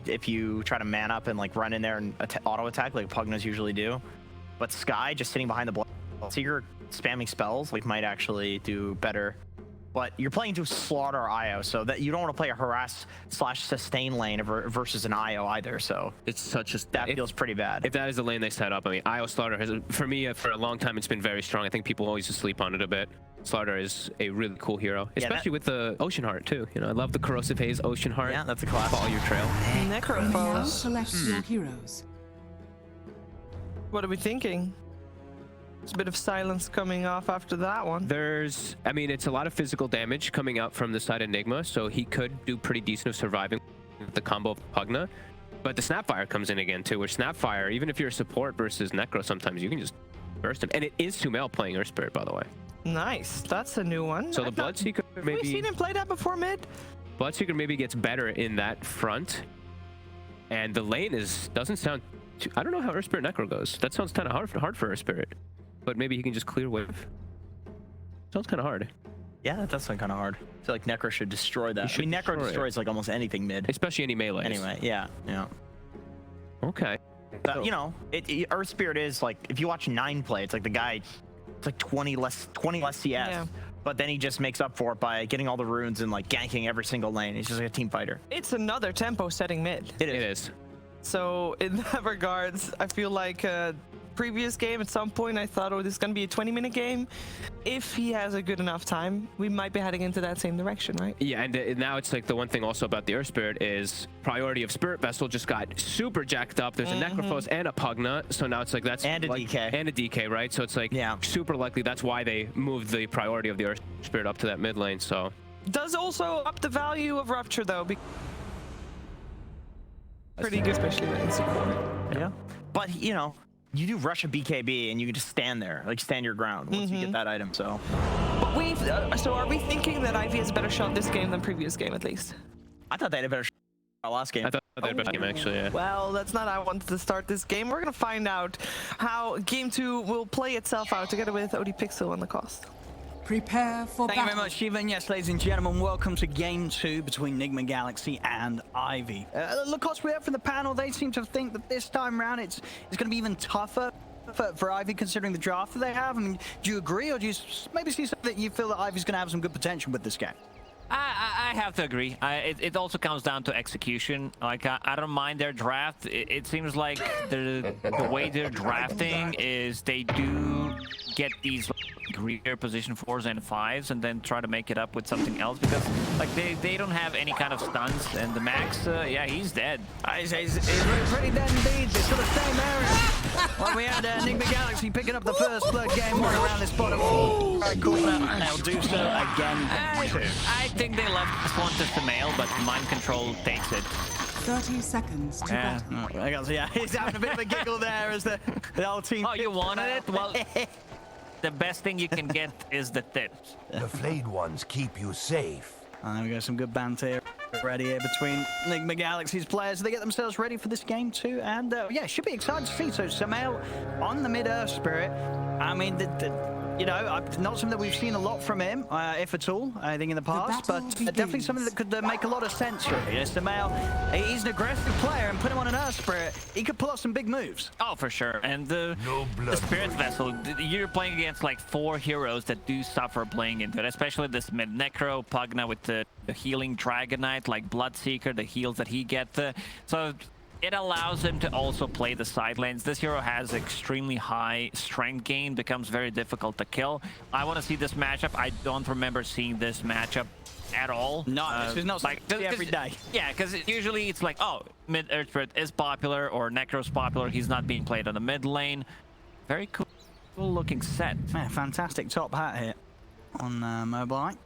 if you try to man up and like run in there and auto attack like Pugnas usually do. But Sky just sitting behind the blood seeker spamming spells like might actually do better. But you're playing to slaughter IO, so that you don't want to play a harass / sustain lane versus an IO either. So it's such a that feels pretty bad. If that is the lane they set up, I mean, IO slaughter has, for me, for a long time, it's been very strong. I think people always just sleep on it a bit. Slaughter is a really cool hero, especially with the Ocean Heart too. You know, I love the corrosive haze Ocean Heart. Yeah, that's a class. Follow your trail. Necrophos. Select your heroes. What are we thinking? There's a bit of silence coming off after that one. There's, I mean, it's a lot of physical damage coming out from the side of Enigma, so he could do pretty decent of surviving with the combo of Pugna. But the Snapfire comes in again too, which Snapfire, even if you're a support versus Necro, sometimes you can just burst him. And it is Sumail playing Earth Spirit, by the way. Nice, that's a new one. So the Bloodseeker maybe... Have we seen him play that before mid? Bloodseeker maybe gets better in that front. And the lane doesn't sound too... I don't know how Earth Spirit Necro goes. That sounds kind of hard for Earth Spirit. But maybe he can just clear wave. Sounds kind of hard. Yeah, that does sound kind of hard. I feel like Necro should destroy that. I mean, Necro destroys like almost anything mid. Especially any melee. Anyway, yeah. Okay. You know, Earth Spirit is like, if you watch 9 play, it's like the guy, it's like 20 less CS. Yeah. But then he just makes up for it by getting all the runes and like ganking every single lane. He's just like a team fighter. It's another tempo setting mid. It is. So in that regards, I feel like previous game at some point I thought, oh, this is going to be a 20-minute game. If he has a good enough time, we might be heading into that same direction, right? Yeah, and now it's like the one thing also about the Earth Spirit is priority of Spirit Vessel just got super jacked up. There's a Necrophos and a Pugna, so now it's like that's and a DK. And a DK, right? So it's like super likely that's why they moved the priority of the Earth Spirit up to that mid lane. So does also up the value of Rupture though. Pretty good, especially with support. Yeah, but you know, you do rush a BKB and you can just stand there, like stand your ground once you get that item. So, but so are we thinking that Ivy has a better shot this game than previous game at least? I thought they had a better shot last game. I thought they had a better game actually. Yeah. Well, that's not how I wanted to start this game. We're gonna find out how game 2 will play itself out together with ODPixel on the cost. Prepare for Thank you very much, Shiva. And yes, ladies and gentlemen, welcome to Game 2 between Enigma Galaxy and Ivy. Lacoste, we heard from the panel, they seem to think that this time around it's going to be even tougher for Ivy considering the draft that they have. I mean, do you agree, or do you maybe see something that you feel that Ivy's going to have some good potential with this game? I have to agree. It also comes down to execution. Like I don't mind their draft. It seems like the way they're drafting is they do get these rear position 4s and 5s and then try to make it up with something else because like they don't have any kind of stunts, and the Max yeah, he's dead. He's pretty dead indeed. They're sort of same area. Well, we had Enigma Galaxy picking up the first blood game one around this bottom corner, and they'll do so again too. I think they left this one to Sumail, but mind control takes it. 30 seconds to battle. Yeah, he's having a bit of a giggle there as the whole team. Oh, you wanted it? Well, the best thing you can get is the tips. The flayed ones keep you safe. We got some good banter ready here between Enigma Galaxy's players. They get themselves ready for this game too, and yeah, should be excited to see. So Sumail on the mid-Earth Spirit. I mean, you know, not something that we've seen a lot from him, if at all, I think in the past, but definitely something that could make a lot of sense really. Sumail, he's an aggressive player, and put him on an Earth Spirit, he could pull off some big moves. Oh, for sure. And the Spirit Vessel, you're playing against like 4 heroes that do suffer playing into it, especially this mid Necro, Pugna with the healing Dragon Knight, like Bloodseeker, the heals that he gets. So it allows him to also play the side lanes. This hero has extremely high strength gain, becomes very difficult to kill. I want to see this matchup. I don't remember seeing this matchup at all. No, this is not like every day. Yeah, because usually it's like, oh, mid Earth Spirit is popular or Necro's popular. He's not being played on the mid lane. Very cool looking set. Yeah, fantastic top hat here on Mobileye.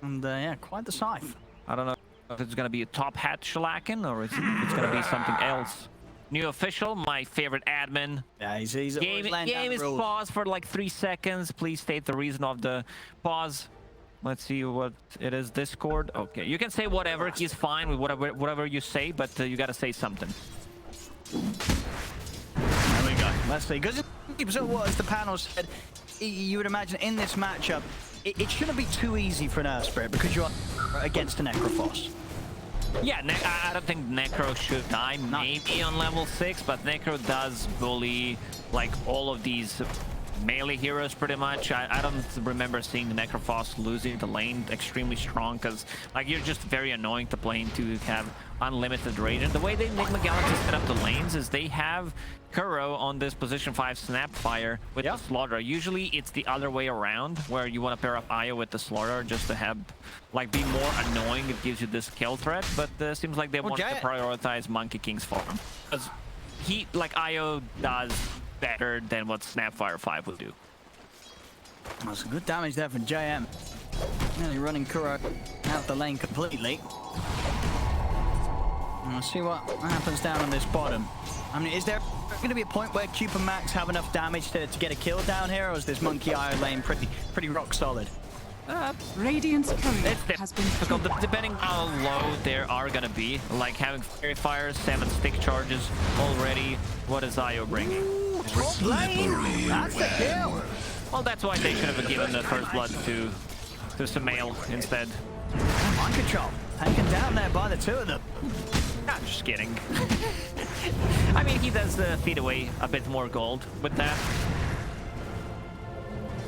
And yeah, quite the scythe. I don't know if it's going to be a top hat shellacking or if it's going to be something else. New official, my favorite admin. Yeah, he's game is paused for like 3 seconds. Please state the reason of the pause. Let's see what it is. Discord. Okay, you can say whatever. He's fine with whatever you say, but you got to say something. There we go. Let's see. Because as the panel said, you would imagine in this matchup, it shouldn't be too easy for an Earth Spirit because you're against an Necrophos. Yeah, I don't think Necro should die, maybe on level 6, but Necro does bully like all of these melee heroes pretty much. I don't remember seeing Necrophos losing the lane extremely strong, because like you're just very annoying to play into, have unlimited rage. And the way they Enigma Galaxy set up the lanes is they have Kuro on this position 5 Snapfire with the Slaughter. Usually it's the other way around, where you want to pair up Io with the Slaughter just to have like be more annoying. It gives you this kill threat, but seems like they want to prioritize Monkey King's farm, because he like Io does better than what Snapfire 5 would do. That's some good damage there from JM. Nearly running Kuro out the lane completely. We'll see what happens down on this bottom. I mean, is there going to be a point where Cube and Max have enough damage to get a kill down here, or is this Monkey Io lane pretty rock solid? Radiant's courier has been difficult, depending how low they are gonna be. Like having Fairy Fire, 7 stick charges already. What is Io bringing? Top lane! That's the kill! Well, that's why they should have given the first blood to Sumail instead. Mind control. Taken down there by the two of them. I'm just kidding. I mean, he does feed away a bit more gold with that.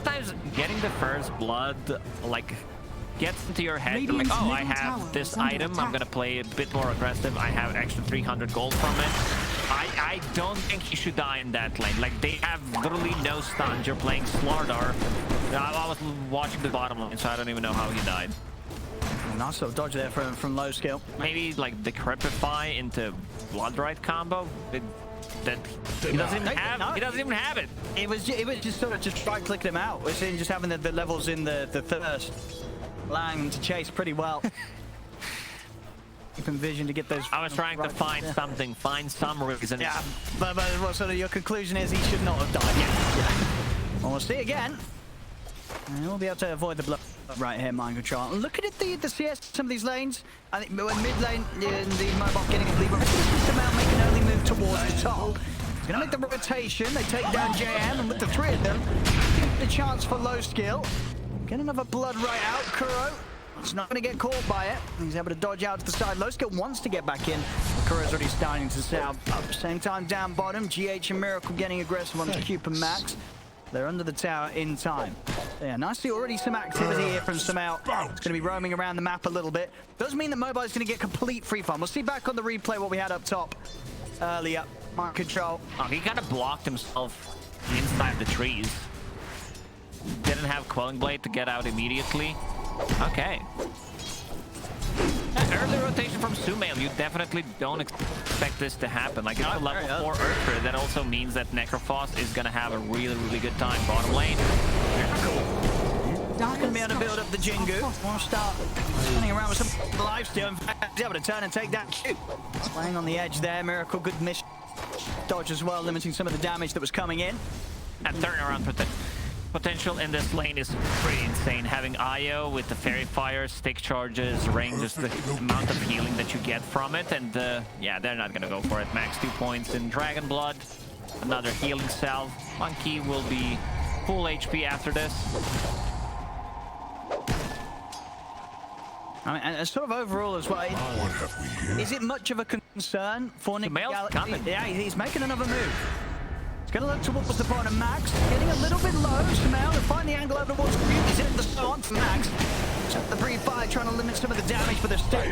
Sometimes getting the first blood, like, gets into your head. You're like, oh, I have this item, I'm gonna play a bit more aggressive. I have extra 300 gold from it. I don't think he should die in that lane. Like, they have literally no stuns. You're playing Slardar. I was watching the bottom lane, so I don't even know how he died. Nice little dodge there from low skill. Maybe like Decrepify into Bloodrite combo. That he doesn't even have. He doesn't even have it. It was just sort of just try clicking him out. We're seeing just having the levels in the thirst, allowing him to chase pretty well. Keeping vision to get those. I was trying to find something, find some reason. Yeah, but what sort of your conclusion is he should not have died. Yeah. Well, we'll see again. And we'll be able to avoid the blood right here, mind control. Looking at the CS, some of these lanes. I think when mid lane, the mobile getting a lead. But Sumail make an early move towards the top. He's going to make the rotation. They take down JM, and with the 3 of them, the chance for low skill. Get another blood right out. Kuro, it's not going to get caught by it. He's able to dodge out to the side. Low skill wants to get back in. Kuro's already starting to south. Up, same time down bottom. GH and Miracle getting aggressive on Cube and Max. They're under the tower in time. Yeah, nicely already some activity here from Sumail. It's going to be roaming around the map a little bit. Does mean that Mobile is going to get complete free farm. We'll see back on the replay what we had up top earlier. Mind control. Oh, he kind of blocked himself inside the trees. Didn't have Quelling Blade to get out immediately. Okay. Early rotation from Sumail. You definitely don't expect this to happen. Like, it's a level 4 Earthbird. That also means that Necrophos is going to have a really, really good time bottom lane. Going to be able to build up the Jingu. We'll start running around with some lifesteal. In fact, he's able to turn and take that Q. Playing on the edge there. Miracle, good miss. Dodge as well, limiting some of the damage that was coming in. And turnaround potential in this lane is pretty insane. Having Io with the Fairy Fire, stick charges, ring, just the amount of healing that you get from it. And yeah, they're not gonna go for it. Max 2 points in Dragon Blood. Another healing salve. Monkey will be full HP after this. I mean, and sort of overall as well, is it much of a concern for Nick Galaxy? Yeah, he's making another move. He's going to look towards the bottom. Max getting a little bit low. Sumail to find the angle over towards Cube. He's in the stun for Max. The pre-fire trying to limit some of the damage, but they're still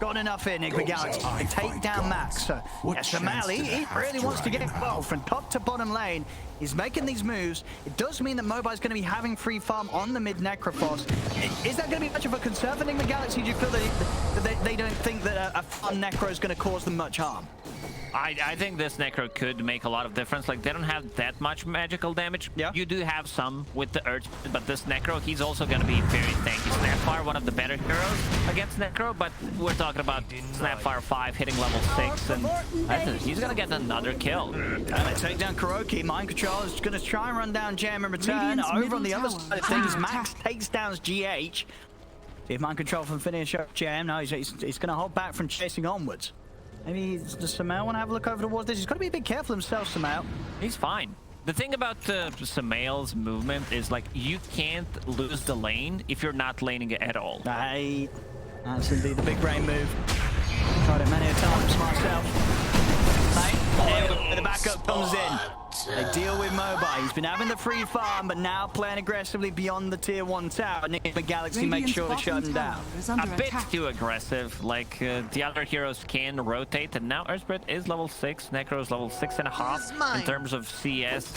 got enough here, Nick Galaxy. They take down Max. So, yeah, Sumail, he really wants to get involved from top to bottom lane. He's making these moves. It does mean that Mobile's going to be having free farm on the mid Necrophos. Is that going to be much of a concern for Nick Galaxy? Do you feel that they don't think that a fun Necro is going to cause them much harm? I think this Necro could make a lot of difference. Like, they don't have that much magical damage. Yeah. You do have some with the Urge, but this Necro, he's also going to be very tanky. Snapfire, one of the better heroes against Necro, but we're talking about Snapfire 5 hitting level 6, and he's going to get another kill. And they take down Kuroki. Mind control is going to try and run down Jam in return. Over on the other side of things, Max takes down GH. See if Mind control can finish up Jam. No, he's going to hold back from chasing onwards. Maybe does Sumail want to have a look over towards this? He's got to be a bit careful himself, Sumail. He's fine. The thing about Sumail's movement is, like, you can't lose the lane if you're not laning it at all. That's indeed the big brain move. tried it many a times myself. Right, the backup comes in. They deal with Mobile. He's been having the free farm, but now playing aggressively beyond the tier 1 tower. Enigma Galaxy makes sure to shut him down. A bit too aggressive. Like the other heroes can rotate, and now Earthspirit is level 6. Necro's level 6.5. In terms of CS,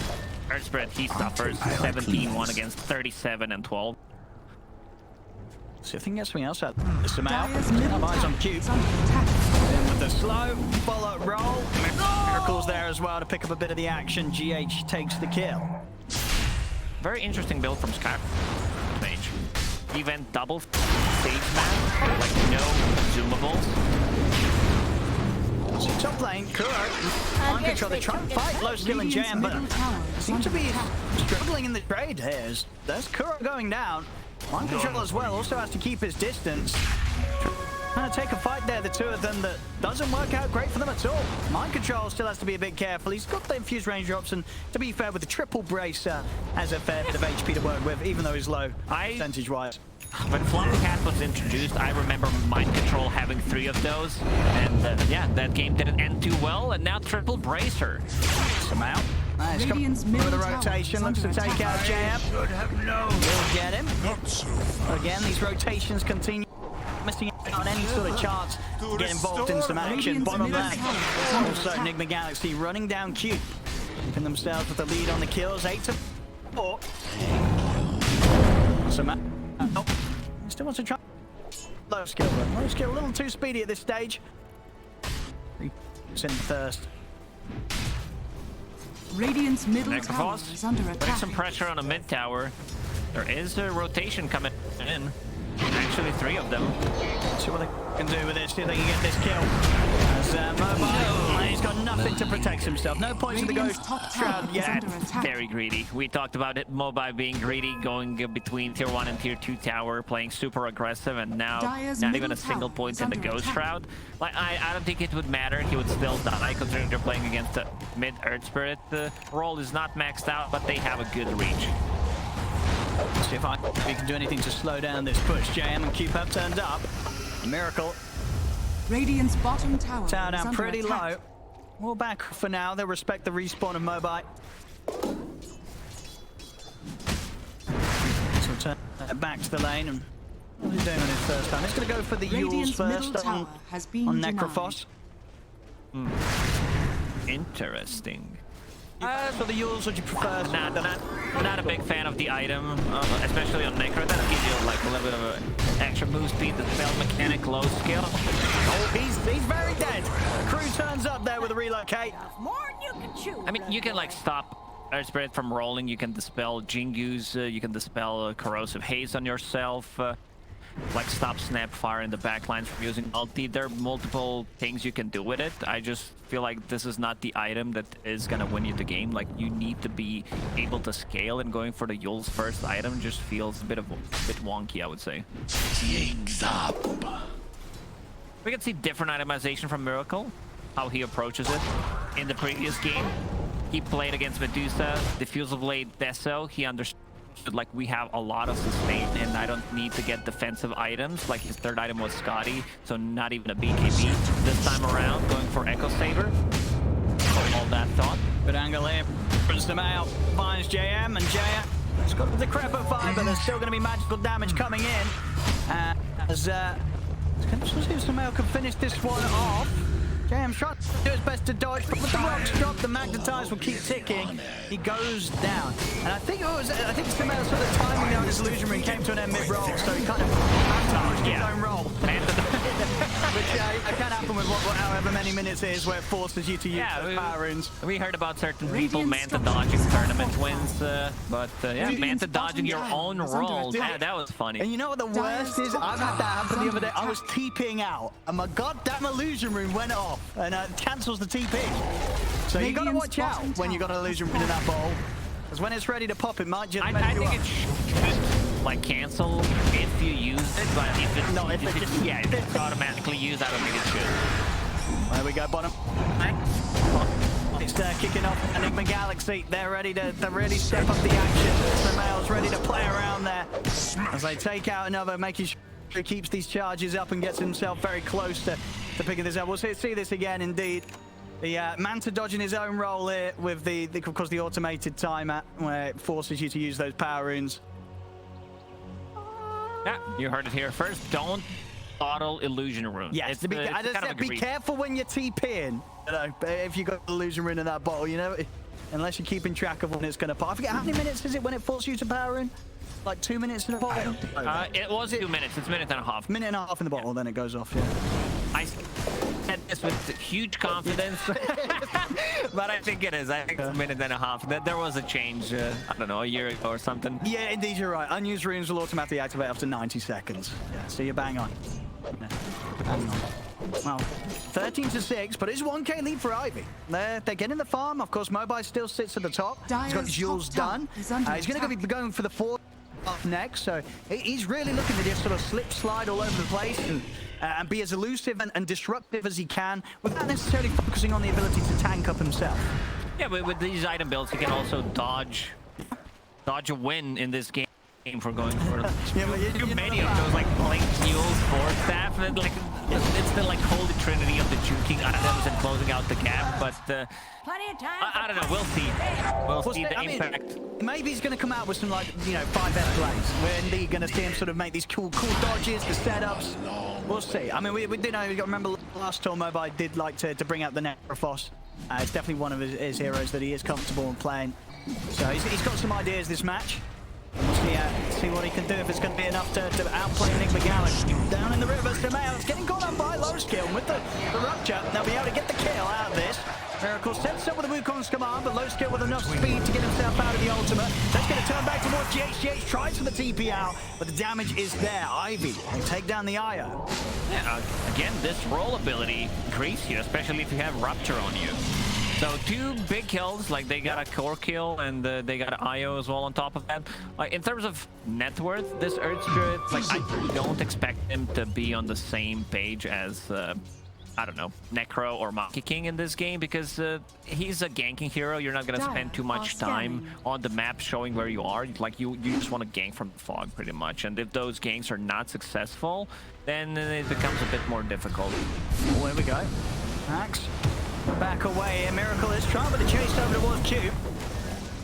Earthspirit, he suffers 17-1 against 37 and 12. See if he can get something else out. This amount. Eyes on Cube. With the slow follow roll. Miracles there as well to pick up a bit of the action. GH takes the kill. Very interesting build from Sky Mage. He went double stage map, like no zoomables. So top lane, Kuro on control. They try and fight low skill and jam, but seem to be struggling in the trade here. There's Kuro going down. Mind control as well, also has to keep his distance. Trying to take a fight there, the two of them, that doesn't work out great for them at all. Mind control still has to be a bit careful. He's got the infused range drops, and to be fair, with the triple brace, has a fair bit of HP to work with, even though he's low percentage-wise. When Floppy Cat was introduced, I remember Mind Control having 3 of those, and yeah, that game didn't end too well, and now triple bracer. Some out. Nice. Radiant's middle the rotation looks to take out JM. We'll get him. Again, these rotations continue. Missing out on any sort of chance to get involved in some action. Bottom lane. Also, Enigma Galaxy running down Q. Keeping themselves with the lead on the kills. 8-4. Oh, still wants to try. Low skill, though. Low skill, a little too speedy at this stage. It's in first. Radiant's middle tower is under attack. Putting some pressure on a mid tower. There is a rotation coming in. Actually, 3 of them. See what they can do with this. See if they can get this kill. As Mobile, he's got nothing to protect himself. No points in the ghost shroud yet. Very greedy. We talked about it. Mobile being greedy, going between tier 1 and tier 2 tower, playing super aggressive, and now not even a single point in the ghost shroud. Like I don't think it would matter. He would still die, considering they're playing against a mid Earth Spirit. The role is not maxed out, but they have a good reach. Let's see if we can do anything to slow down this push. JM and Cube have turned up. A miracle. Radiant's bottom tower down pretty low. We're back for now. They'll respect the respawn of Mobile. So turn back to the lane. And what is he doing on his first time? He's going to go for the Yules first on Necrophos. Interesting. For the Yules, would you prefer? Not a big fan of the item, especially on Necro. That gives you like a little bit of an extra move speed, the spell mechanic, low skill. Oh, he's very dead. Crew turns up there with a relocate. I mean, you can like stop Earth Spirit from rolling. You can dispel Jingu's. You can dispel corrosive haze on yourself. Like stop Snapfire in the backlines from using ulti. There are multiple things you can do with it. I just feel like this is not the item that is gonna win you the game. Like you need to be able to scale, and going for the Yule's first item just feels a bit wonky, I would say. We can see different itemization from Miracle, how he approaches it. In the previous game, he played against Medusa, Diffusal Blade, Deso. He understood like we have a lot of sustain and I don't need to get defensive items. Like his third item was Scotty, so not even a BKB. This time around, going for Echo Saber. All that thought. Good angle here. Brings them out. Finds JM, and JM has got the Decrepit Fire, but there's still going to be magical damage coming in. As Sumail can finish this one off. JM's trying to do his best to dodge, but with the rocks drop, the magnetize will keep ticking. He goes down. And I think Sumail saw the timing down his illusion ring came to an end mid-roll, so he kind of had to his own roll. Which can happen with however many minutes it is where it forces you to use those power runes. We heard about certain people Manta dodging tournament wins, but yeah, Manta dodging your own roll. Yeah, that was funny. And you know what the worst is? I've had that happen the other day. I was TPing out, and my goddamn illusion rune went off, and it cancels the TP. So you gotta watch out when you got an illusion rune in that bowl, because when it's ready to pop, it might just I think it should like cancel if you use it, but if it's not, if it's automatically used, I don't think it should. There we go, bottom. It's kicking off Enigma Galaxy. They're ready to really step up the action. Sumail's ready to play around there as they take out another, making sure he keeps these charges up and gets himself very close to to picking this up. We'll see this again, indeed. The Manta dodging his own roll here with of course, the automated timer where it forces you to use those power runes. Yeah, you heard it here first. Don't auto illusion rune. Yes, be careful when you're TPing. You know, if you got illusion rune in that bottle, you know, unless you're keeping track of when it's going to pop. I forget how many minutes is it when it forces you to power rune? Like 2 minutes in the bottle? It was 2 minutes. It's a minute and a half. Minute and a half in the bottle, then it goes off. Yeah. I said this with huge confidence, but I think it is. I think it's a minute and a half. There was a change, I don't know, a year ago or something. Yeah, indeed, you're right. Unused runes will automatically activate after 90 seconds. Yeah, so you're bang on. Yeah, bang on. Well, 13-6, but it's 1k lead for Ivy. They're getting the farm. Of course, Mobile still sits at the top. He's got Jules done. He's going to be going for the 4 up next, so he's really looking to just sort of slide all over the place and be as elusive and disruptive as he can without necessarily focusing on the ability to tank up himself. Yeah, but with these item builds, he can also dodge a win in this game for going for too many of those like blink heals, force staff, and like it's the like holy trinity of the juking items and closing out the gap. But I don't know. We'll see. We'll see the impact. Maybe he's going to come out with some like 5S plays. We're indeed going to see him sort of make these cool dodges, the setups. We'll see. I mean, we did know. You got to remember last tour, Mobile did like to bring out the Necrophos. It's definitely one of his heroes that he is comfortable in playing. So he's got some ideas this match. We'll see what he can do, if it's going to be enough to outplay Enigma Galaxy. Down in the river, Samael's getting caught up by low skill with the rupture. They'll be able to get the kill out of this. Miracle sets up with the Wukong's command, but low skill with enough speed to get himself out of the ultimate. That's going to turn back towards GH. GH tries for the TP out, but the damage is there. Ivy will take down the IO. Yeah, again, this roll ability grease you, especially if you have Rupture on you. So 2 big kills, like they got a core kill and they got an IO as well on top of that. In terms of net worth, this Earth Spirit, like I don't expect him to be on the same page as, I don't know, Necro or Monkey King in this game, because he's a ganking hero. You're not going to spend too much time on the map showing where you are. Like you just want to gank from the fog pretty much. And if those ganks are not successful, then it becomes a bit more difficult. Oh, here we go. Max. Back away, Miracle is trying with the chase over towards Cube.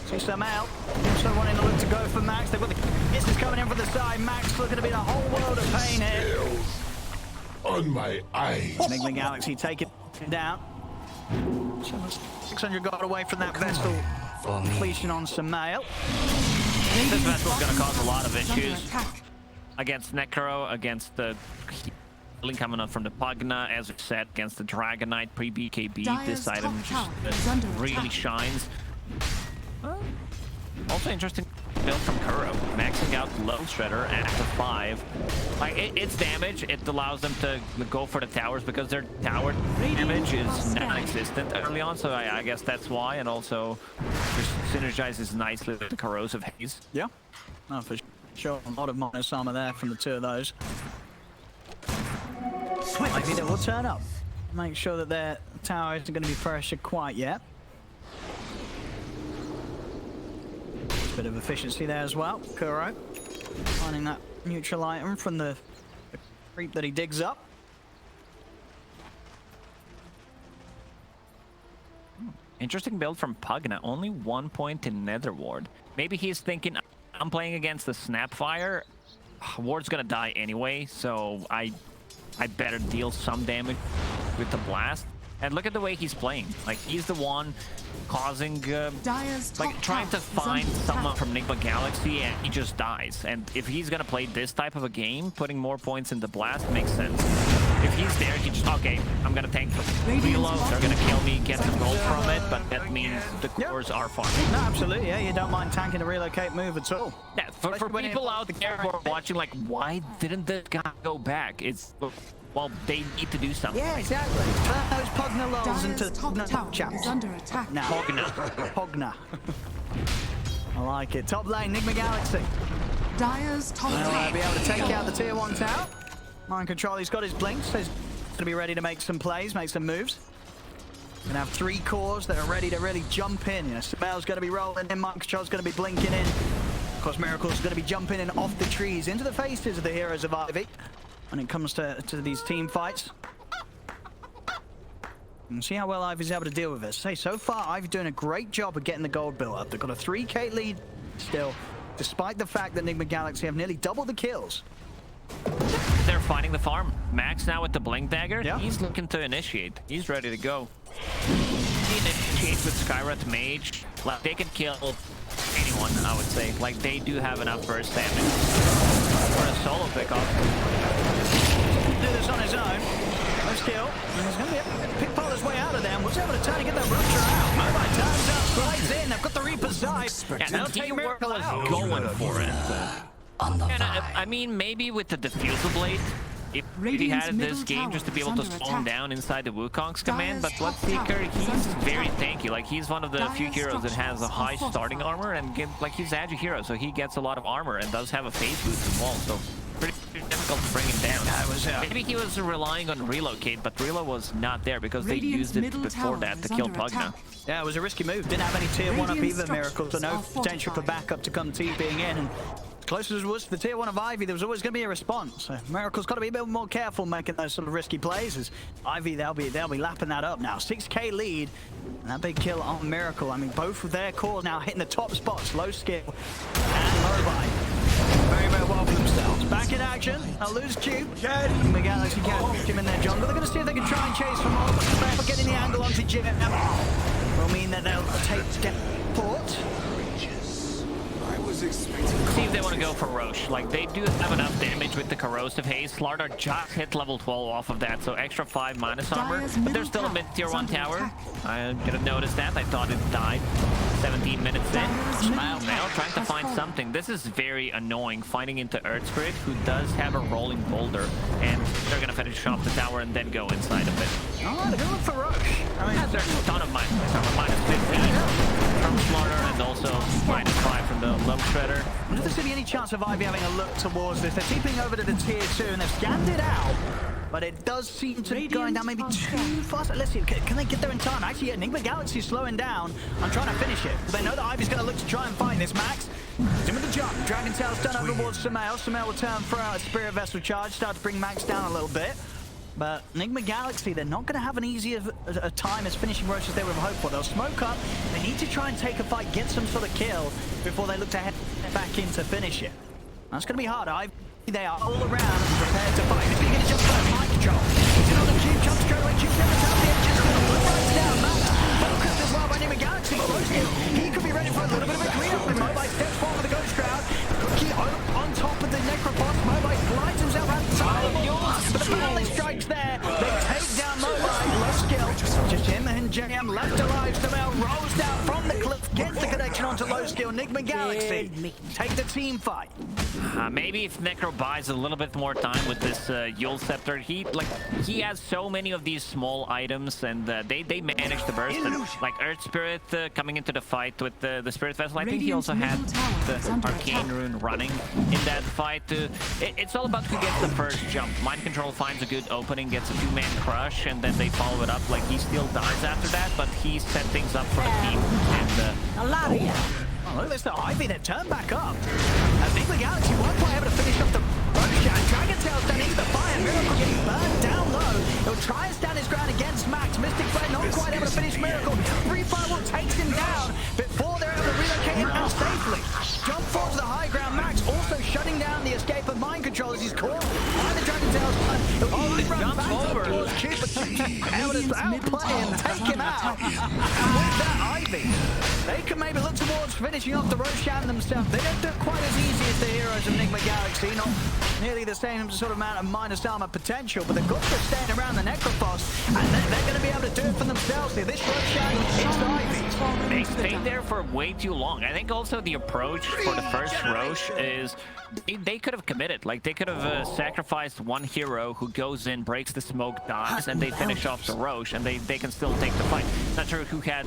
See some out. Also wanting to look to go for Max. They've got the kisses coming in from the side. Max looking to be in a whole world of pain here. On my eyes. Enigma Galaxy taking him down. 600 got away from that vessel. Completion on Samael. This vessel's going to cause a lot of issues against Necro, against the healing coming up from the Pugna, as we said, against the Dragonite pre-BKB. This item just really shines. Also interesting build from Kuro, maxing out Low Shredder at the 5. Like it's damage. It allows them to go for the towers because their tower damage is non-existent early on. So I guess that's why, and also just synergizes nicely with the Corrosive Haze. Yeah, no, for sure. A lot of minus armor there from the 2 of those. Maybe they will turn up. Make sure that their tower isn't going to be pressured quite yet. Bit of efficiency there as well. Kuro finding that neutral item from the creep that he digs up. Interesting build from Pugna. Only 1 point in Nether Ward. Maybe he's thinking, I'm playing against the Snapfire. Ward's gonna die anyway, so I better deal some damage with the blast. And look at the way he's playing. Like, he's the one causing, like, trying to find someone from Enigma Galaxy, and he just dies. And if he's gonna play this type of a game, putting more points in the blast makes sense. If he's there, he just, okay, I'm gonna tank the reload, they're gonna kill me, get some gold from it, but that means the cores are farming. No, absolutely, yeah, you don't mind tanking a relocate move at all. Yeah, for people out there who are watching, like, why didn't this guy go back? It's, well, they need to do something. Yeah, exactly. Turn those Pugna lulls into top tower is under attack. Now, Pugna. I like it. Top lane, Enigma Galaxy. Dire's top Will be able to take out the tier 1 tower. Mind control, he's got his blinks, so he's going to be ready to make some plays, make some moves. Gonna have 3 cores that are ready to really jump in. You know, Samel's going to be rolling in, Mind control's going to be blinking in. Of course, Miracle's going to be jumping in off the trees into the faces of the heroes of Ivy when it comes to these team fights. And see how well Ivy's able to deal with this. Say, so far, Ivy's doing a great job of getting the gold built up. They've got a 3k lead still, despite the fact that Enigma Galaxy have nearly doubled the kills. They're fighting the farm. Max now with the Blink Dagger. Yeah. He's looking to initiate. He's ready to go. He initiates with Skywrath Mage. Like, they can kill anyone, I would say. Like, they do have enough burst damage for a solo pickoff. Do this on his own. No skill. And he's going to be able to pick his way out of there. Was able to turn and get that rupture out. Mobile turns up, slides in. They've got the Reaper's side. Yeah, They'll the take teamwork Miracle is out. going for it. And I mean, maybe with the Diffusal Blade, if he Radiant's had this middle game tower just to be is able to under slow him attack. down inside the Wukong's command, but Dire's top Bloodseeker, tower is he's under very attack. tanky. Like, he's one of the few Dire's heroes that has a structures high are starting fortified. armor, and like, he's Agi hero, so he gets a lot of armor and does have a phase boost as well, so pretty difficult to bring him down. Yeah, it was, Maybe he was relying on Relocate, but Relo was not there because they Radiant's used it middle before tower that to is kill under Pugna. attack. Yeah, it was a risky move. Didn't have any tier 1 up Radiant either, Miracle, so no structures are potential for fortified. backup to come TPing in. And as close as it was to the tier 1 of Ivy, there was always going to be a response. So Miracle's got to be a bit more careful making those sort of risky plays. As Ivy, they'll be lapping that up now. 6k lead, and that big kill on Miracle. I mean, both of their cores now hitting the top spots. Low skill and Mobile. Very, very well for themselves. Back in action. I'll lose Cube. The Galaxy can't reach him in their jungle. They're going to see if they can try and chase from all, but getting the angle onto Jim will mean that they'll take port. See if they want to go for Roche. Like, they do have enough damage with the Corrosive Haze. Slardar just hit level 12 off of that, so extra 5 minus armor. Dire's But middle there's still a tower mid-tier is 1 under tower. attack. I could have noticed that. I thought it died 17 minutes in. Dire's middle Now tower trying to has find fallen. something. This is very annoying, fighting into Earth Spirit, who does have a rolling boulder. And they're going to finish off the tower and then go inside of it. Oh, they're going to look for Roche. I mean, There's a ton of minus armor. Minus 15 from Slardar and also minus 5 from the Low Shredder. I wonder if there's going to be any chance of Ivy having a look towards this. They're keeping over to the tier 2 and they've scanned it out. But it does seem to be going down maybe too fast. Let's see, can they get there in time? Actually, Enigma Galaxy slowing down. I'm trying to finish it. They know that Ivy's going to look to try and find this. Max, in with the jump. Dragon Tail's done over towards Sumail. Sumail will turn for a Spirit Vessel charge. Start to bring Max down a little bit. But Enigma Galaxy, they're not going to have an easy a time as finishing Roche as they would have hoped for. They'll smoke up. They need to try and take a fight, get some sort of kill before they look to head back in to finish it. That's going to be hard. They are all around prepared to fight. If you're going to jump by mind control, he's in on the Cube, jumps straight away. Cube never down the edges. Right down. Max focused as well by Enigma Galaxy. Close him. He could be ready for a little bit of a green up with Mobile. Steps forward with the Ghost Shroud. Cookie on top of the Necrophos. Mobile slides himself outside of the wall. But the finale strikes there. They take down Mobile. Low skill. Just him and JM left alive. Samel rolls down from the cliff. Gets the connection onto low skill. Enigma Galaxy take the team fight. Maybe if Necro buys a little bit more time with this Yule Scepter, he has so many of these small items, and they manage to burst. And, like Earth Spirit coming into the fight with the Spirit Vessel, I think he also had the Arcane Rune running in that fight. It's all about who gets the first jump. Mind Control finds a good opening, gets a 2-man crush, and then they follow it up. Like, he still dies after that, but he set things up for the team. And Oh, look at this, the Ivy, they've turned back up. Enigma Galaxy weren't quite able to finish off the Roche, and Dragon Tail's done into the fire. Miracle getting burned down low. He'll try and stand his ground against Max. Mystic Flare not quite able to finish Miracle. Free Firewall takes him down before they're able to relocate him out safely. Jump forward to the high ground. Max also shutting down the escape of Mind Control as he's caught by the Dragon Tail's gun. He'll run back over. towards Cube, but able to outplay him, take him out. And with that Ivy, they can maybe look towards finishing off the Roshan themselves. They don't do it quite as easy as the heroes of Enigma Galaxy. Not nearly the same sort of amount of minus armor potential, but they've got to stand around the Necrophos, and they're going to be able to do it for themselves here. This Roshan is Ivy. they stayed there for way too long. I think also the approach for the first Roche is they could have committed. Like, they could have sacrificed one hero who goes in, breaks the smoke, dies, and they finish off the Roche, and they can still take the fight. Not sure who had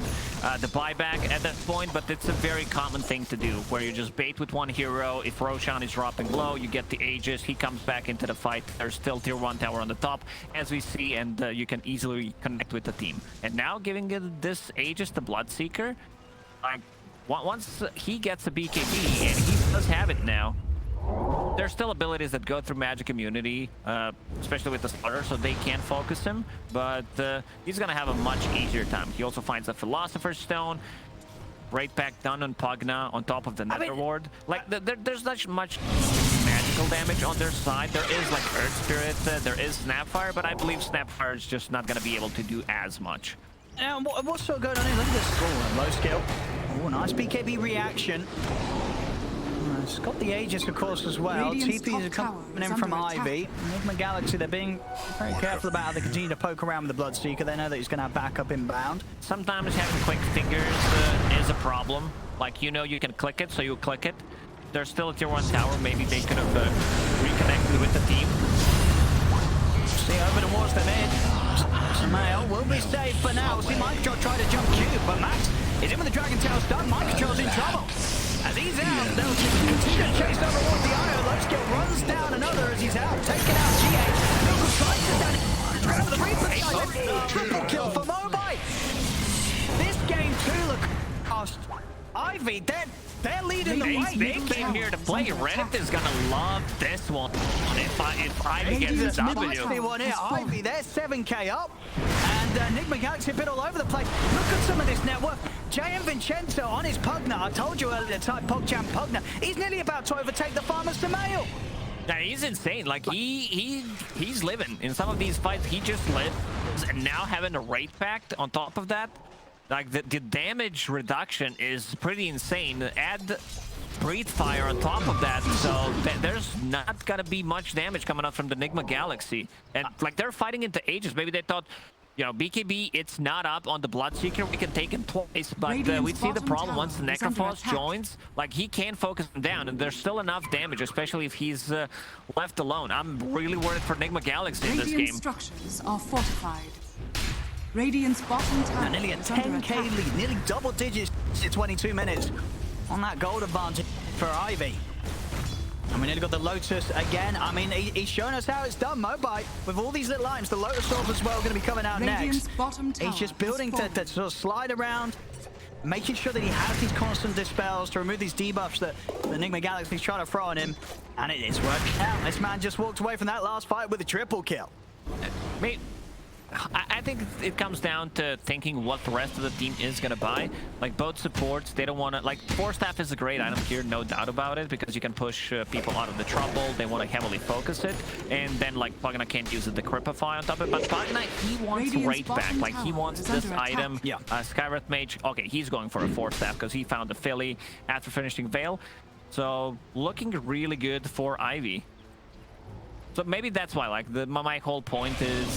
the buyback at that point, but it's a very common thing to do, where you just bait with one hero. If Roshan is dropping low, you get the Aegis, he comes back into the fight. There's still tier 1 tower on the top, as we see, and you can easily connect with the team. And now giving this Aegis to Bloodseeker, like, once he gets a BKB, and he does have it now, there's still abilities that go through magic immunity, especially with the starter, so they can focus him. But he's gonna have a much easier time. He also finds a Philosopher's Stone. Right back done on Pugna on top of the Nether Ward. Like there's not much magical damage on their side. There is like Earth Spirit, there is Snapfire, but I believe Snapfire is just not gonna be able to do as much. And what's sort of going on here? Look at this. Oh, low skill. Oh, nice BKB reaction. It's got the Aegis, of course, as well. Radiant's TPs are top coming tower in is from under attack. Ivy. Enigma Galaxy, they're being very careful about how they continue to poke around with the Bloodseeker. They know that he's going to have backup inbound. Sometimes having quick fingers is a problem. Like, you know you can click it, so you click it. There's still a tier 1 tower. Maybe they could have reconnected with the team. See, over towards the mid. Samael will be safe for now. See, Micro tried to jump cube, but Max is in with the Dragon Tail stun. Micro's in trouble. As he's out, they'll just continue to chase over towards the Io. Low skill runs down another as he's out. Taking out GH. Local tries to down it. Grab the Reaper. Triple kill for Mobai. This game too look cost. Ivy, they're leading the way. They came here to play. Reddit is gonna love this one. If Ivy gets a W. One here. Ivy, they're 7k up. And Enigma Galaxy a bit all over the place. Look at some of this net worth. JM Vincenzo on his Pugna. I told you earlier, type PogChamp Pugna. He's nearly about to overtake the Farmer Samael. Yeah, he's insane. Like he's living in some of these fights. He just lives, and now having a rate pact on top of that, like the damage reduction is pretty insane. Add Breathe Fire on top of that, so there's not gonna be much damage coming up from the Enigma Galaxy. And like they're fighting into Aegis. Maybe they thought, you know, BKB, it's not up on the Bloodseeker. We can take him twice, but we see the problem once the Necrophos joins. Like, he can focus him down, and there's still enough damage, especially if he's left alone. I'm really worried for Enigma Galaxy in this game. Radiant structures are fortified. Radiant's bottom tower Nearly a is under 10k attack. lead, nearly double digits in 22 minutes on that gold advantage for Ivy. And we nearly got the Lotus again. I mean, he's shown us how it's done, Mobai. With all these little items, the Lotus Orb as well going to be coming out Radiant's next. bottom tower He's just building has to sort of slide around, making sure that he has these constant dispels to remove these debuffs that the Enigma Galaxy's trying to throw on him. And it is working out. This man just walked away from that last fight with a triple kill. I think it comes down to thinking what the rest of the team is going to buy. Like, both supports, they don't want to... Like, Force Staff is a great item here, no doubt about it, because you can push people out of the trouble. They want to heavily focus it. And then, like, Pugna can't use the Cripify on top of it. But Pugna, he wants Rate back. Like, he wants this item. Yeah. Skywrath Mage, okay, he's going for a Force Staff because he found the Philly after finishing Veil. So, looking really good for Ivy. So maybe that's why, like, my whole point is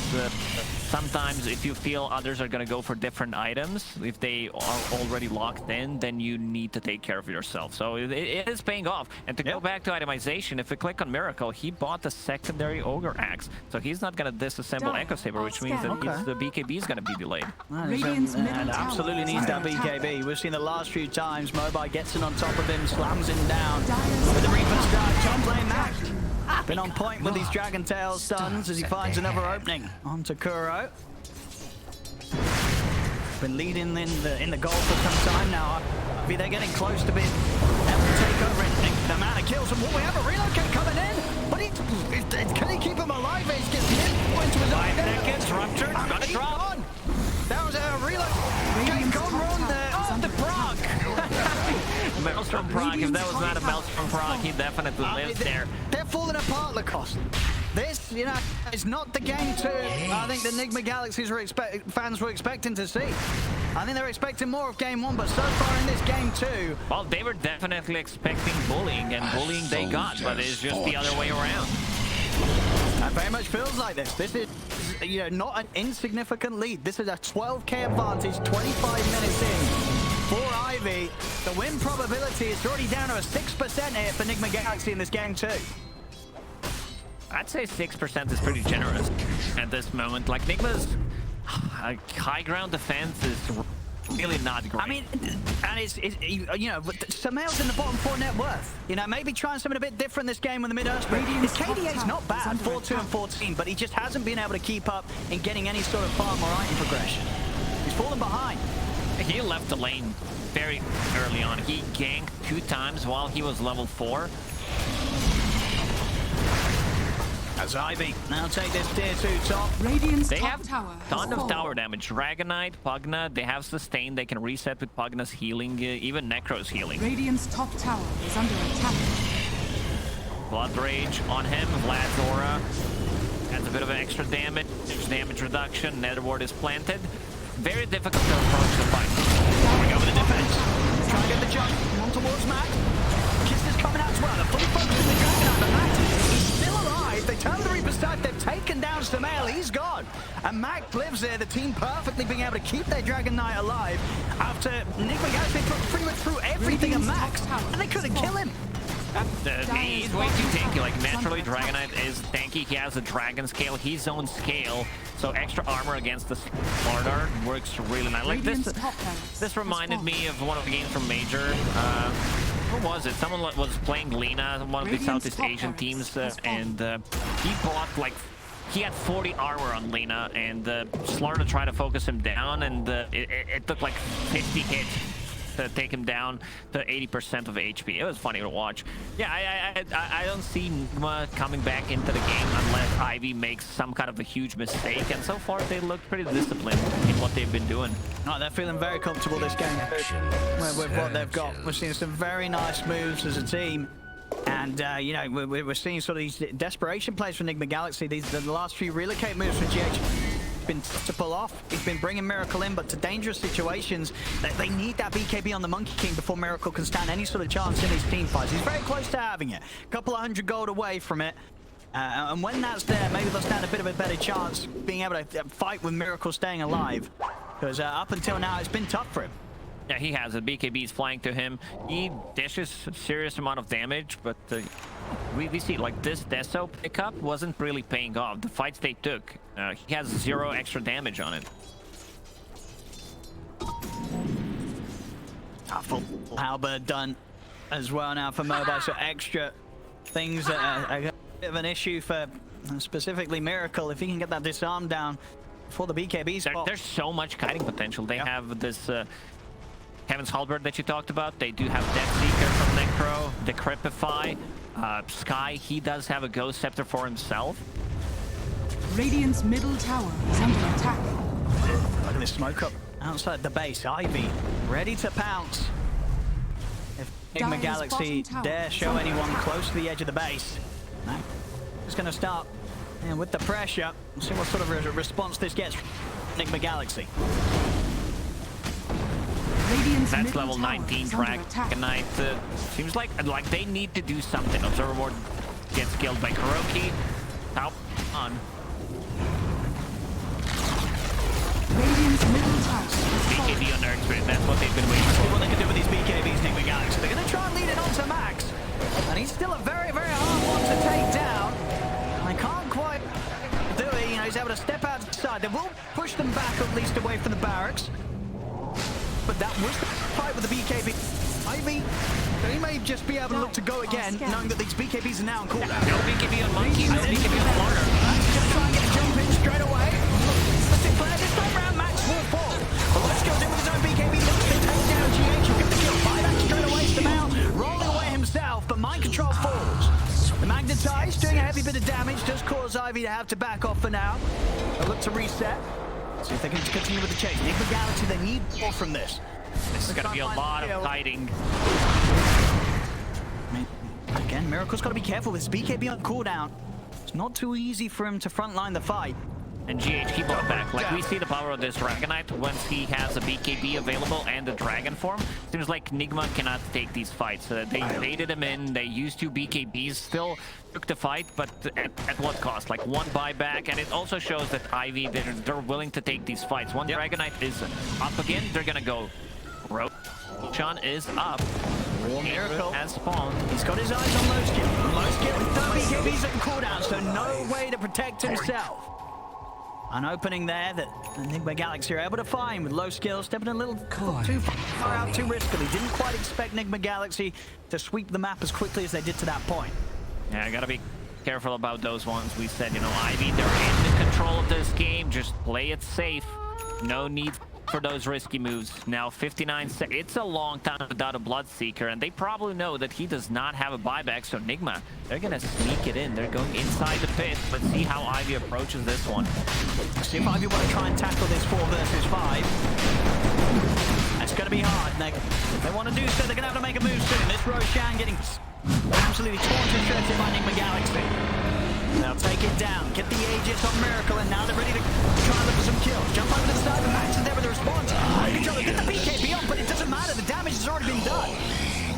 sometimes if you feel others are gonna go for different items, if they are already locked in, then you need to take care of yourself. So it is paying off. And to go back to itemization, if we click on Miracle, he bought the secondary Ogre Axe. So he's not gonna disassemble Echo Saber, which means that the BKB is gonna be delayed. Radiant's middle And tower absolutely is needs that under attack. BKB. We've seen the last few times Mobai gets in on top of him, slams him down with the Reaper Strike. Top lane Max been on point with these Dragon Tail stuns as he finds another opening onto Kuro. Been leading in the goal for some time now. They're getting close to being able to take over the amount of kills. And we have a relocate coming in, but can he keep him alive? He gets hit into his 5 seconds, Rupture, gonna drop. That was a relocate gone wrong there. Oh, the proc! Maelstrom proc, if that was not a Maelstrom proc, he definitely lives there. They're falling apart, Lacoste. This, you know, is not the game 2 I think the Enigma Galaxies fans were expecting to see. I think they're expecting more of game 1, but so far in this game 2... Well, they were definitely expecting bullying, and bullying they got, but it's just the other way around. It very much feels like this. This is, you know, not an insignificant lead. This is a 12k advantage, 25 minutes in. For Ivy, the win probability is already down to a 6% here for Enigma Galaxy in this game 2. I'd say 6% is pretty generous at this moment. Like, Enigma's high ground defense is really not great. I mean, and it's you know, Samael's in the bottom 4 net worth. You know, maybe trying something a bit different this game with the mid-earth. His KDA's not bad, 4-2 and 14, but he just hasn't been able to keep up in getting any sort of farm or item progression. He's fallen behind. He left the lane very early on. He ganked 2 times while he was level 4. As Ivy now take this tier 2 top. Radiant's They top have tower a has ton of fallen. tower damage. Dragonite, Pugna, they have sustain. They can reset with Pugna's healing, even Necro's healing. Radiant's top tower is under attack. Blood Rage on him. Vlad's aura adds a bit of extra damage reduction. Netherward is planted. Very difficult to approach the fight. We go with the defense. Try to get the jump. On towards Mac. Kiss is coming out as well. They're fully focused on the Dragonite, but Mac is still alive. They turn the Reaper's side. They've taken down Samael. He's gone. And Mac lives there. The team perfectly being able to keep their Dragon Knight alive after Nick McGarry put pretty much through everything at Max. And they couldn't kill him. He's way too tanky. Like, naturally, Dragonite is tanky. He has a dragon scale, his own scale. So extra armor against the Slardar works really nice. Like this reminded me of one of the games from Major. What was it? Someone was playing Lina, one of the Southeast Asian teams, and he bought like, he had 40 armor on Lina, and Slardar tried to focus him down, and it took like 50 hits to take him down to 80% of HP. It was funny to watch. Yeah, I don't see Nigma coming back into the game unless Ivy makes some kind of a huge mistake, and so far they look pretty disciplined in what they've been doing. Oh, they're feeling very comfortable this game with what they've got. We're seeing some very nice moves as a team. And, you know, we're seeing sort of these desperation plays from Enigma Galaxy. The last few relocate moves from GH been tough to pull off. He's been bringing Miracle in, but to dangerous situations, they need that BKB on the Monkey King before Miracle can stand any sort of chance in these team fights. He's very close to having it. A couple of 100 gold away from it. And when that's there, maybe they'll stand a bit of a better chance being able to fight with Miracle staying alive. Because up until now, it's been tough for him. Yeah, he has it. BKB is flying to him. He dishes a serious amount of damage, but we see like this Deso pickup wasn't really paying off. The fights they took, he has 0 extra damage on it. Full halberd done as well now for Mobile, so extra things that are a bit of an issue for specifically Miracle. If he can get that disarm down for the BKB spot. There's so much kiting potential. They have this Heaven's Halberd that you talked about. They do have Death Seeker from Necro, Decrepify, Sky. He does have a Ghost Scepter for himself. Radiant's middle tower is under attack. Look at this smoke up outside the base. Ivy ready to pounce. If Enigma Galaxy dare show anyone close to the edge of the base, no. Just going to start with the pressure. We'll see what sort of response this gets from Enigma Galaxy. That's level 19 Dragonite. Seems like they need to do something. Observer Ward gets killed by Kuroki. How on? Radiant's middle tower. BKB on Nerd Spirit. That's what they've been waiting See for. what they can do with these BKBs, Enigma Galaxy. They're going to try and lead it on to Max. And he's still a very, very hard one to take down. I can't quite do it. You know, he's able to step outside. They will push them back at least away from the barracks. But that was the fight with the BKB. Ivy, they may just be able to look to go again, knowing that these BKBs are now on cooldown. No BKB on Monkey, no BKB on Slardar. Max just try and get a jump in straight away. Let's declare this time round, Max will fall. But let's go in with his own BKB. Looks to take down GH. He'll get the kill. Buyback straight away. Samael rolling away himself, but Mind Control falls. The Magnetize doing a heavy bit of damage does cause Ivy to have to back off for now. They'll look to reset. See if they can continue with the chase. Enigma Galaxy, they need more from this. This is going to be a lot of fighting. Again, Miracle's got to be careful with his BKB on cooldown. It's not too easy for him to frontline the fight. And GH, he brought back. Like, we see the power of this Dragonite once he has a BKB available and the Dragon form. Seems like Nigma cannot take these fights. They baited him in. They used 2 BKBs. Still took the fight, but at what cost? Like 1 buyback. And it also shows that Ivy, they're willing to take these fights. One Dragonite is up again, they're going to go. Roshan is up. Miracle has spawned. He's got his eyes on low skill. Low skill with 3 BKBs on cooldown, so no way to protect himself. An opening there that Enigma Galaxy are able to find with low skill, stepping a little too far out, too riskily. Didn't quite expect Enigma Galaxy to sweep the map as quickly as they did to that point. Yeah, I gotta be careful about those ones. We said, you know, Ivy, they're in the control of this game. Just play it safe. No need for those risky moves. Now 59 seconds. It's a long time without a Bloodseeker, and they probably know that he does not have a buyback. So Nigma, they're gonna sneak it in. They're going inside the pit. Let's see how Ivy approaches this one. See if Ivy want to try and tackle this 4 versus 5. That's going to be hard. If they want to do so, they're going to have to make a move soon. This Roshan getting absolutely torn to shreds by Enigma Galaxy. They'll take it down, get the Aegis on Miracle, and now they're ready to try and look for some kills. Jump over to the side, the Max is there with the response. Mind Control, get the BKB on, but it doesn't matter. The damage has already been done.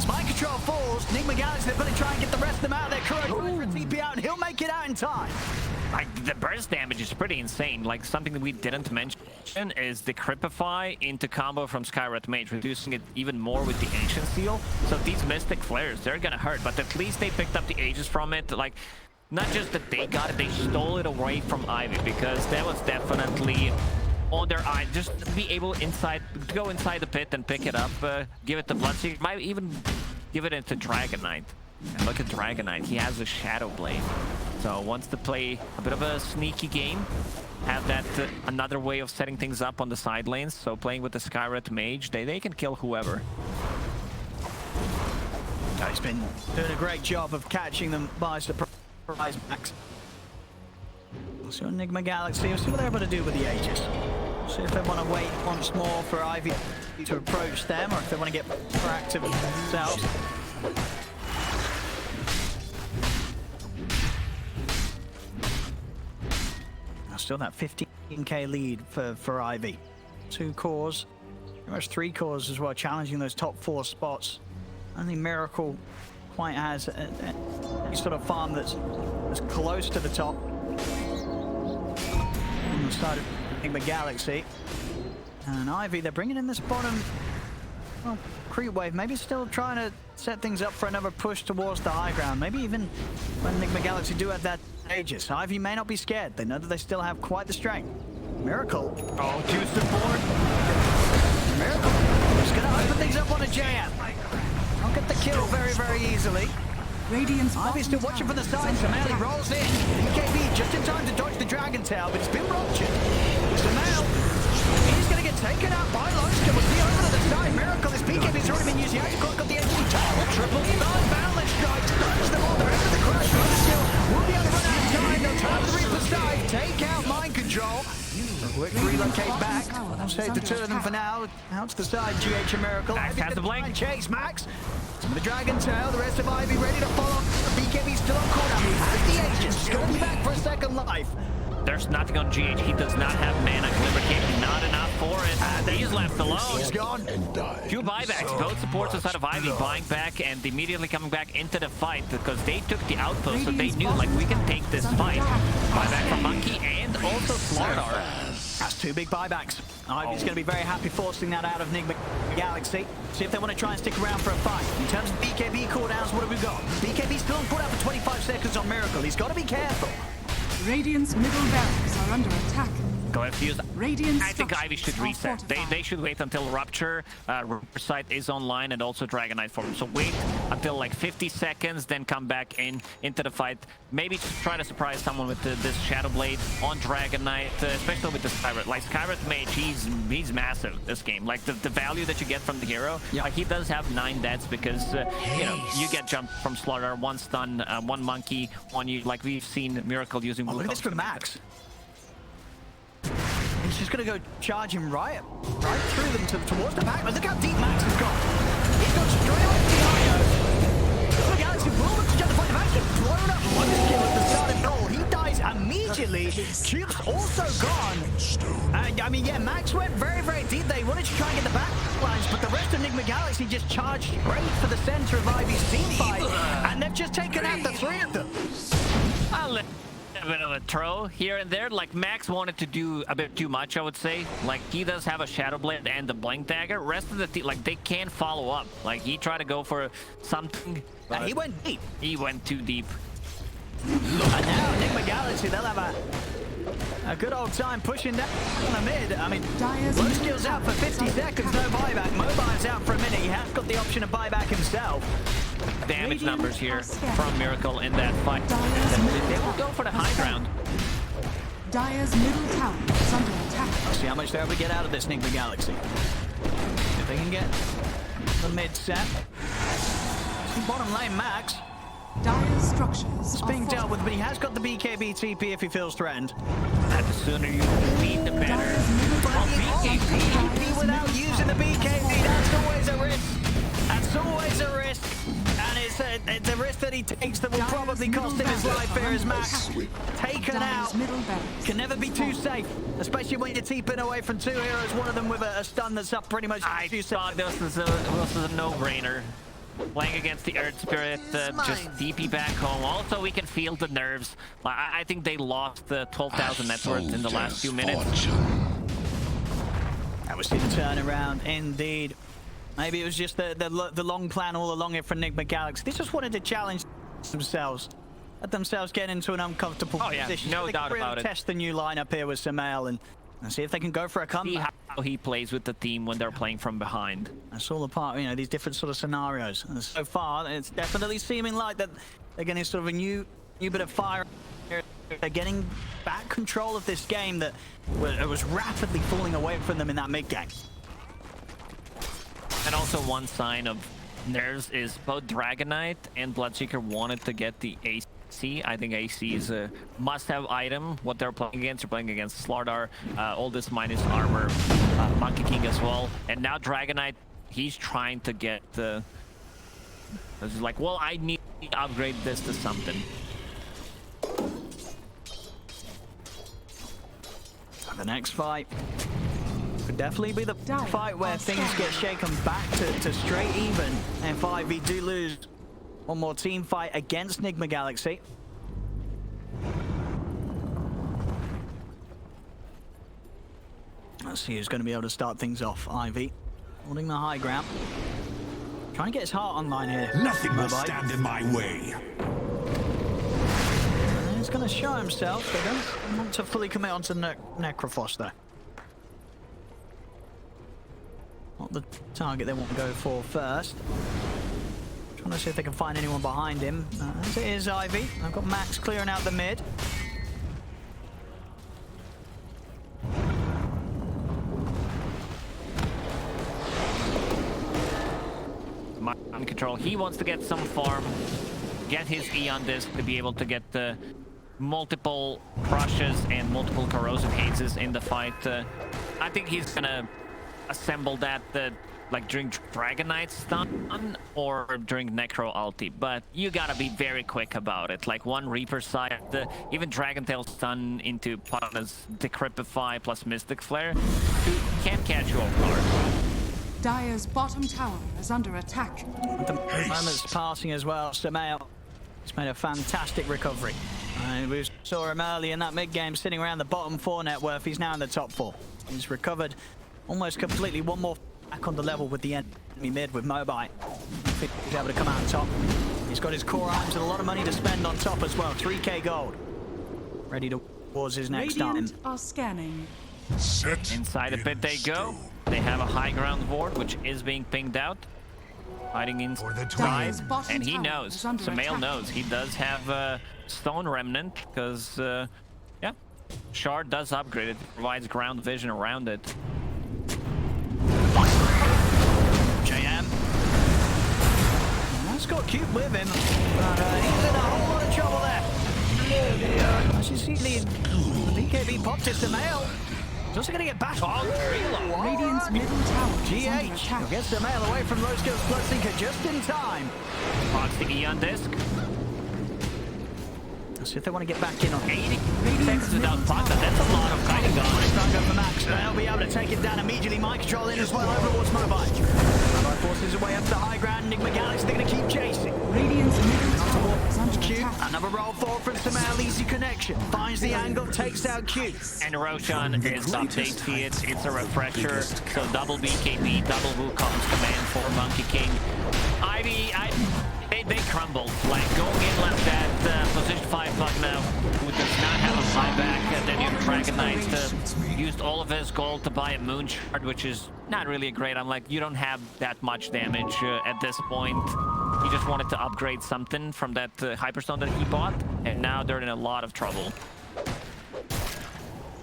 Mind Control falls. Enigma Galaxy, they're going to try and get the rest of them out of there. Kuro trying for a TP out, and he'll make it out in time. Like, the burst damage is pretty insane. Like, something that we didn't mention is the Cripify into combo from Skywrath Mage, reducing it even more with the Ancient Seal. So these Mystic Flares, they're gonna hurt, but at least they picked up the Aegis from it. Like, not just that they got it, they stole it away from Ivy, because that was definitely on their eye. Just be able to go inside the pit and pick it up, give it to Bloodseeker, might even give it into Dragon Knight. And look at Dragon Knight, he has a Shadow Blade. So wants to play a bit of a sneaky game, have that another way of setting things up on the side lanes. So playing with the Skywrath Mage, they can kill whoever. He's been doing a great job of catching them by surprise, Max. We'll see Enigma Galaxy, we'll see what they're able to do with the Aegis. See if they want to wait once more for Ivy to approach them, or if they want to get proactive themselves. Still that 15k lead for Ivy. 2 cores, pretty much 3 cores as well, challenging those top 4 spots. Only Miracle quite has a sort of farm that's close to the top on the side of Enigma Galaxy. And Ivy, they're bringing in this bottom creep wave, maybe still trying to set things up for another push towards the high ground. Maybe even when Enigma Galaxy do have that Aegis, Ivy may not be scared. They know that they still have quite the strength. Miracle. Oh, to support. Miracle. Just gonna open things up on a JM. I'll get the kill very, very easily. Radiant's Ivy's still watching from the side. Samel rolls in. BKB just in time to dodge the Dragon Tail, but it's been ruptured. Samel, he's gonna get taken out by Longskill. We'll see over to the side. Miracle, his BKB's already been used. He actually got the HP tail. Triple stun, balance strike. Dodge them all. The rest of the crash. Longskill will be able to run out of time. They'll turn the Reaper's side. Take out Mind Control. Quick relocate back. I'll save the 2 of them for now. Out to the side, GH and Miracle. Max has the blink. Chase, Max. Some of the Dragon Tail, the rest of Ivy ready to follow. BKB still on cooldown. He has the Aegis. He's going to be back for a second life. There's nothing on GH. He does not have mana. Glimmer Cape, not enough for it. He's left alone. He's gone. Few buybacks. Both supports inside of Ivy buying back and immediately coming back into the fight because they took the outpost, so they knew, like, we can take this fight. Buyback from Monkey and also Slardar. That's 2 big buybacks. Ivy's going to be very happy forcing that out of Enigma Galaxy. See if they want to try and stick around for a fight. In terms of BKB cooldowns, what have we got? BKB still on cooldown for 25 seconds on Miracle. He's got to be careful. Radiant's middle barracks are under attack. Go ahead, Fuse. Radiant I think structures Ivy should are reset. fortified. They should wait until Rupture, Riverside is online, and also Dragon Knight form. So wait until like 50 seconds, then come back into the fight. Maybe just try to surprise someone with this Shadow Blade on Dragon Knight, especially with the Skywrath. Like Skywrath Mage, he's massive this game. Like the value that you get from the hero, like he does have 9 deaths because you know, you get jumped from Slaughter, 1 stun, 1 monkey on you. Like we've seen Miracle using. Oh, look at this from Max. He's just going to go charge him right through them towards the back. But look how deep Max has gone. He's gone straight away to the IO. The Galaxy will look to justify the match. Blown up one skill at the start of goal. He dies immediately. Cube's also gone. I mean, yeah, Max went very, very deep there. He wanted to try and get the back lines, but the rest of Enigma Galaxy just charged straight for the center of Ivy's team fight. And they've just taken out the 3 of them. A bit of a throw here and there. Like Max wanted to do a bit too much, I would say. Like he does have a Shadow Blade and the Blink Dagger. Rest of the team, like they can't follow up. Like he tried to go for something. He went deep. He went too deep. And now Enigma Galaxy, they'll have a good old time pushing down on the mid. I mean, low skill's out for 50 seconds, no buyback. Mobile's out for a minute. He has got the option of buyback himself. Damage numbers here from Miracle in that fight. They will go for the high ground. Dire's middle tower is under attack. See how much they're able to get out of this Nigma Galaxy. If they can get the mid set. See bottom lane Max. Dire's structures It's are being dealt with, fortified. but he has got the BKB TP if he feels threatened. And the sooner you defeat, the better. Dire's middle But tower the is under BKB Dire's without middle using the BKB, that's always a risk. That's always a risk. And it's a risk that he takes that will Dire's probably middle cost him his barracks life are here as under Max attack. taken Dire's out. middle barracks Can never be too fallen. safe, especially when you're TPing away from two heroes, one of them with a stun that's up pretty much I 2 thought seconds. this was a no-brainer. Playing against the Earth Spirit, just DP back home. Also, we can feel the nerves. I think they lost the 12,000 net worth in the last few minutes. That was the turnaround, indeed. Maybe it was just the long plan all along here for Nigma Galaxy. They just wanted to challenge themselves. Let themselves get into an uncomfortable Oh, yeah, position. no so they doubt can really about it. test the new lineup here with Samael and see if they can go for a See comeback. how he plays with the team when they're playing from behind. That's all a part, you know, these different sort of scenarios. And so far, it's definitely seeming like that they're getting sort of a new bit of fire. They're getting back control of this game that was rapidly falling away from them in that mid game. And also one sign of nerves is both Dragonite and Bloodseeker wanted to get the AC. I think AC is a must-have item. What they're playing against, they're playing against Slardar, all this minus armor, Monkey King as well. And now Dragonite, he's trying to get the... This is like, well, I need to upgrade this to something. The next fight could definitely be the Dire fight where are things get shaken back to straight even. And 5v do lose one more team fight against Nigma Galaxy. Let's see who's going to be able to start things off. Ivy holding the high ground. Trying to get his heart online here. Nothing will Mobile. stand in my way. He's going to show himself. They don't want to fully commit onto Necrophos though. Not the target they want to go for first. Trying to see if they can find anyone behind him. As it is Ivy. I've got Max clearing out the mid. Mind control. He wants to get some farm, get his Eon Disc to be able to get the multiple crushes and multiple corrosive hazes in the fight. I think he's gonna assemble that like during Dragonite stun or during Necro ulti, but you gotta be very quick about it. Like one Reaper side, even Dragontail stun into Pugna's Decrypify plus Mystic Flare, he can't catch you off guard. Dire's bottom tower is under attack. The moment's passing as well. Samael has made a fantastic recovery. We saw him early in that mid-game sitting around the bottom 4 net worth. He's now in the top 4. He's recovered almost completely. One more back on the level with the enemy mid with Mobile. He's able to come out on top. He's got his core items and a lot of money to spend on top as well. 3k gold. Ready towards his next time. Radiant are scanning. Set Inside a in pit they go. stone. They have a high ground ward, which is being pinged out. Fighting For the inside, Dire's bottom and he tower knows. is under Samael attack. knows. He does have a Stone Remnant, because, yeah, Shard does upgrade it. Provides ground vision around it. JM. That's got cute with him. But he's in a whole lot of trouble there. As you see, the BKB popped to Samael. He's also going to get back. Oh, reload. Radiant's middle tower is under GH attack. gets the mail away from Rose Girl's Bloodseeker just in time. Box the Eon Disc. Let's see if they want to get back in on 80 seconds without Pugna. That's a lot of fighting going. Strike up for Max. They'll be able to take it down immediately. Mind control in as well over towards Mobile. Mobile forces his way up to the high ground. Nigma Galaxy, they're going to keep chasing. Radiant's middle tower is under Q, attack. another roll forward from Samael. Easy connection. Finds the angle, takes out Q. And Roshan is update feed. It's a refresher. So double BKB, double Wukong's command for Monkey King. Ivy, they crumbled. Like going in like that, position 5 Pugna, who does not have a buyback, and then you have Dragonite used all of his gold to buy a Moon Shard, which is not really great. I'm like, you don't have that much damage at this point. He just wanted to upgrade something from that Hyperstone that he bought, and now they're in a lot of trouble.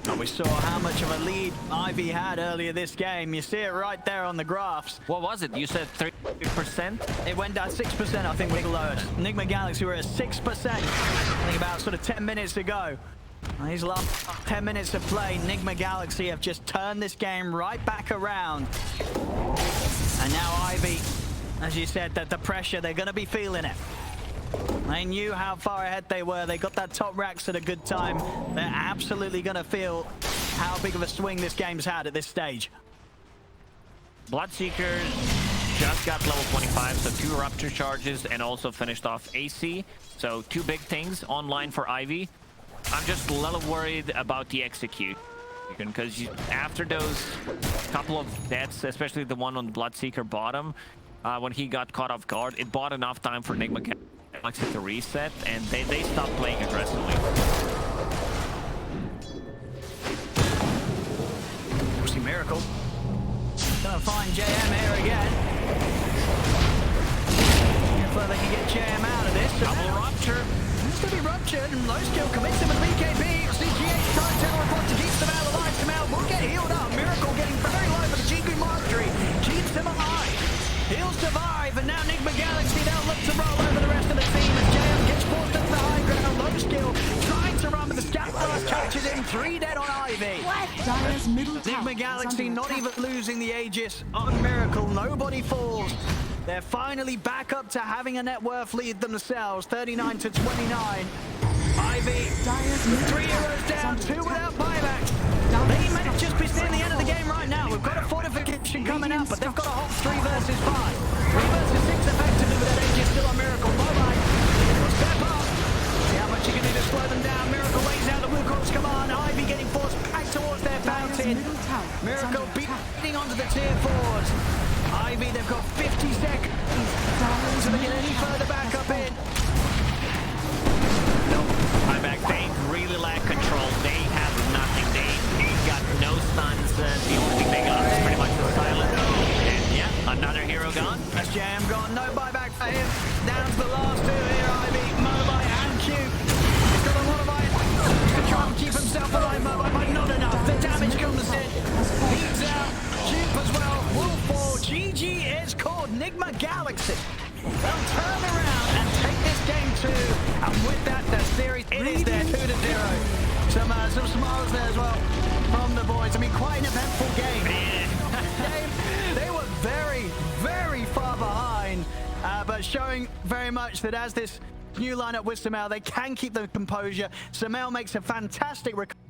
And we saw how much of a lead Ivy had earlier this game. You see it right there on the graphs. What was it? You said 30%? It went down 6%, I think, was the lowest. Enigma Galaxy were at 6%, I think about sort of 10 minutes ago. These last 10 minutes of play, Enigma Galaxy have just turned this game right back around. And now Ivy, as you said, that the pressure, they're going to be feeling it. They knew how far ahead they were. They got that top racks at a good time. They're absolutely going to feel how big of a swing this game's had at this stage. Bloodseeker just got level 25, so 2 Rupture charges and also finished off AC. So 2 big things online for Ivy. I'm just a little worried about the execute. Because after those couple of deaths, especially the one on Bloodseeker bottom, when he got caught off guard, it bought enough time for Enigma Galaxy to reset, and they stopped playing aggressively. We see Miracle. Gonna find JM here again. Hopefully they can get JM out of this. Double Rupture. It's gonna be ruptured, and low skill commits him with BKB. CGH trying to report to keep Samel alive. Samel will get healed up. Miracle getting very low for the Jigu Mastery. Keeps him alive. He'll survive, and now Enigma Galaxy, they'll look to roll over the rest of the team as JM gets forced up the high ground. Low skill trying to run, but the Scout Blast catches him. 3 dead on Ivy. Dire's middle tower Enigma is Galaxy under not attack. even losing the Aegis on Miracle. Nobody falls. They're finally back up to having a net worth lead themselves, 39 to 29. Ivy, Dire's middle 3 tower heroes is down, under 2 attack. without buybacks. They may just be seeing the end of the game right now. We've got a fortification coming up, but they've got a whole 3 versus 5. 3 versus 6 effectively with that Aegis still on Miracle. Bye-bye. Step up. See how much you can do to slow them down. Miracle lays out the Wukong's command. Ivy getting forced back towards their Dire's fountain. middle tower is Miracle under attack. beating onto the tier 4s. Ivy, they've got 50 seconds Dire's to get middle any tower further back has up in. I'm back. They really lack control. They have nothing. They got no stuns. The only thing they got is pretty much the silent. And yeah, another hero gone. That's JM gone. No buyback for him. Down to the last 2 here, Ivy, Mobile and Cube. He's got a lot of iron to try and keep himself alive, Mobile, but not enough. The damage comes in. He's out. Cube as well. Will fall. GG is called. Enigma Galaxy. They'll turn around and take this game 2. And with that, the series, it is there 2-0. Some smiles there as well from the boys. I mean, quite an eventful game. They were very, very far behind, but showing very much that as this new lineup with Samel, they can keep the composure. Samel makes a fantastic recovery.